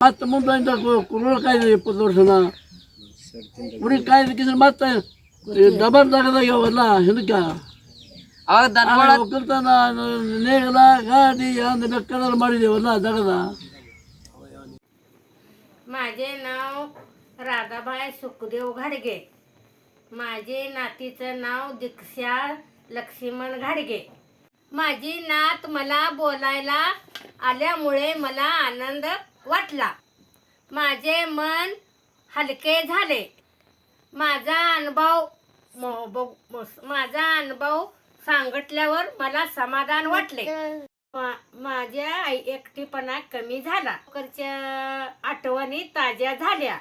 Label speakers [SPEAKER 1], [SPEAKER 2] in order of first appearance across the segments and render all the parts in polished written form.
[SPEAKER 1] ಮತ್ತೆ ಮುಂದೆ ಕುರುಳ ಕಾಯ್ದೆ 20 ವರ್ಷನ ಕುರಿ ಕಾಯ್ದಕ್ಕಿಂತ ಮತ್ತೆ ಡಬಲ್ ತಗದಾಗ ಅವೆಲ್ಲ ಹಿಂದಕ್ಕೆ ಒಕ್ಕಲ್ತನ ನೇಗಲ ಗಾಡಿ ಅಂದ ಬೇಕಾದ್ರೆ ಮಾಡಿದೇವಲ್ಲ ದಗದ.
[SPEAKER 2] माझे नाव राधाबाई सुखदेव घाडगे. माझे नातीचं नाव दीक्षा लक्ष्मण घाडगे. माझी नात मला बोलायला आल्यामुळे मला आनंद वाटला. माझे मन हलके झाले. माझा अनुभव सांगितल्यावर मला समाधान वाटले. माझ्या एकटेपणा कमी झाला. लवकरच्या आठवणी ताज्या झाल्या.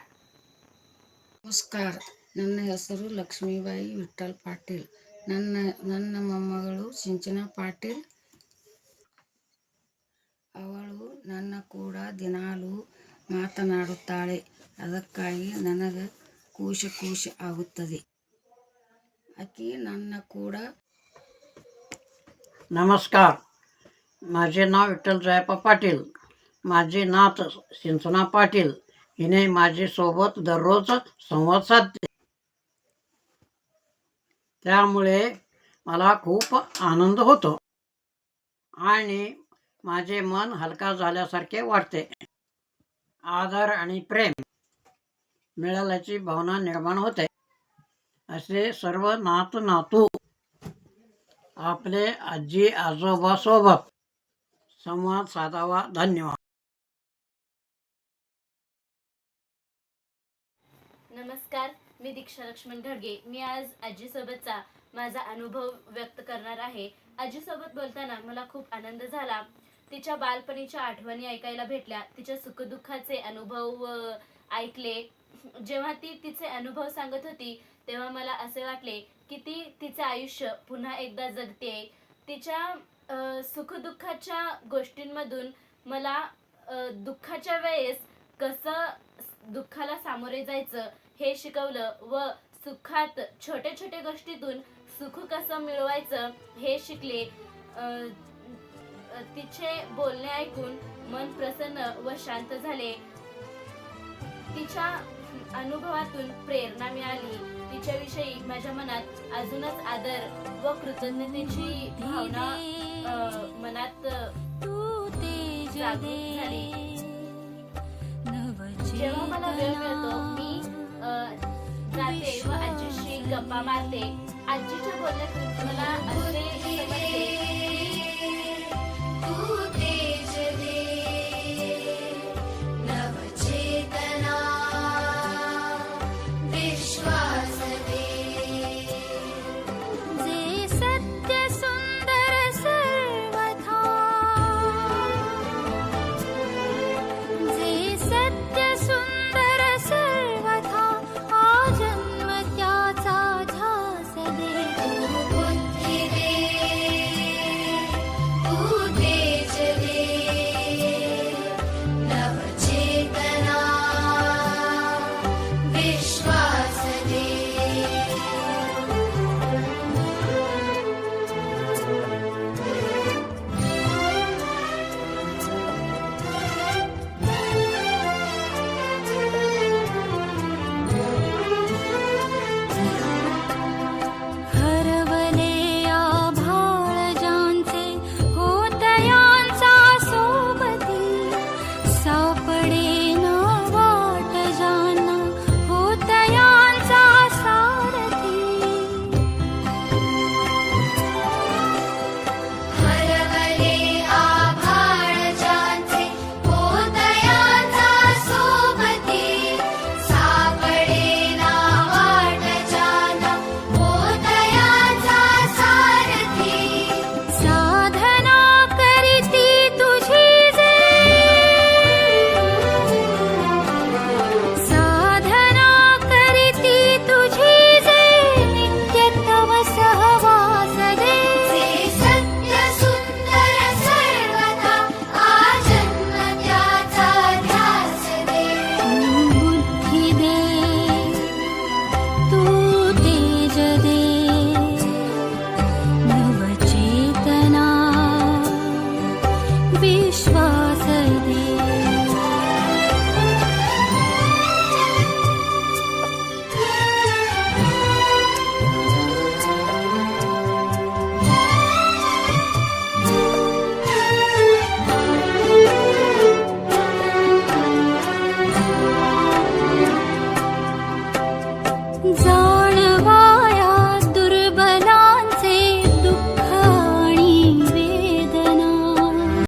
[SPEAKER 3] ನಮಸ್ಕಾರ. ನನ್ನ ಹೆಸರು ಲಕ್ಷ್ಮೀಬಾಯಿ ವಿಠ್ಠಲ್ ಪಾಟೀಲ್. ನನ್ನ ಮೊಮ್ಮಗಳು ಸಿಂಚನಾ ಪಾಟೀಲ್. ಅವಳು ನನ್ನ ಕೂಡ ದಿನಾಲೂ ಮಾತನಾಡುತ್ತಾಳೆ. ಅದಕ್ಕಾಗಿ ನನಗೆ ಖುಷಿ ಆಗುತ್ತದೆ. ಆಕೆ ನನ್ನ ಕೂಡ.
[SPEAKER 4] नमस्कार. माझे नाव विठ्ठल जयप्पा पाटील. माझी नात सिंचना पाटील हिने माझ्यासोबत दररोज संवाद साधते. त्यामुळे मला खूप आनंद होतो आणि माझे मन हलका झाल्यासारखे वाटते. आदर आणि प्रेम मिळाल्याची भावना निर्माण होते. असे सर्व नातू आपले आजी आजोबासोबत संवाद साधावा. धन्यवाद.
[SPEAKER 5] नमस्कार, मी दीक्षा लक्ष्मण घाडगे. मी आज आजीसोबतचा माझा अनुभव व्यक्त करणार आहे. आजीसोबत बोलताना मला खूप आनंद झाला. तिच्या बालपणीच्या आठवणी ऐकायला भेटल्या. तिच्या सुखदुःखाचे अनुभव ऐकले. जेव्हा ती तिचे अनुभव सांगत होती तेव्हा मला असे वाटले की ती तिचे आयुष्य पुन्हा एकदा जगते. तिच्या सुखदुःखाच्या गोष्टींमधून मला दुःखाच्या वेळेस कसं दुःखाला सामोरे जायचं हे शिकवलं व सुखात छोट्या छोट्या गोष्टीतून सुख कसं मिळवायचं हे शिकले. तिचे बोलणे ऐकून मन प्रसन्न व शांत झाले. तिच्या अनुभवातून प्रेरणा मिळाली. तिच्याविषयी माझ्या मनात अजूनच आदर व कृतज्ञतेची भावना मनात जागृत झाली. जेव्हा मला वेळ मिळतो मी जाते व आजीशी गप्पा मारते. आजीच्या बोलण्यातून मला असे समजते
[SPEAKER 6] जा